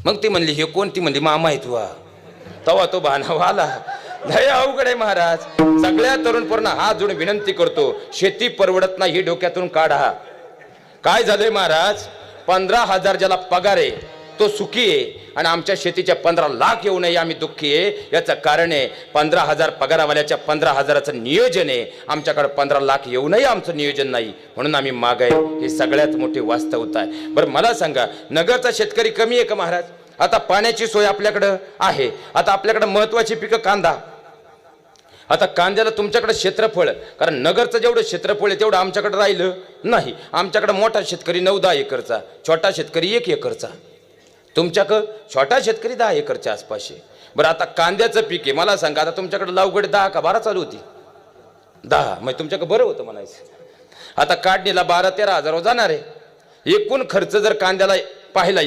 मग ती म्हणली हे कोण? ती म्हणली मामा आहे तुवा. तवा तो भानावा आला. लय अवघड आहे महाराज. सगळ्या तरुण पोरांना हात जोडून विनंती करतो, शेती परवडत नाही ही डोक्यातून काढा. काय झालंय महाराज, 15,000 ज्याला पगार आहे तो सुखी आहे आणि आमच्या शेतीच्या 15 लाख येऊ नये आम्ही दुःखी आहे. याचं कारण आहे 15,000 पगारावाल्याच्या 15,000चं नियोजन आहे. आमच्याकडे 15 लाख येऊ नये आमचं नियोजन नाही म्हणून आम्ही माग आहे. हे सगळ्यात मोठी वास्तवता आहे. बरं मला सांगा, नगरचा शेतकरी कमी आहे का महाराज? आता पाण्याची सोय आपल्याकडं आहे. आता आपल्याकडे महत्वाची पिकं कांदा. आता कांद्याला तुमच्याकडे क्षेत्रफळ, कारण नगरचं जेवढं क्षेत्रफळ आहे तेवढं आमच्याकडे राहिलं नाही. आमच्याकडे मोठा शेतकरी 9-10 एकरचा, छोटा शेतकरी 1 एकरचा. तुमच्याकडं छोटा शेतकरी 10 एकरच्या आसपास आहे. बरं आता कांद्याचं पीक आहे, मला सांगा आता तुमच्याकडे लावगड 10 का 12 चालू होती? 10. मग तुमच्याकडे बरं होतं म्हणायचं. आता काढणीला 12-13 हजारावर जाणार आहे. एकूण खर्च जर कांद्याला पाहिला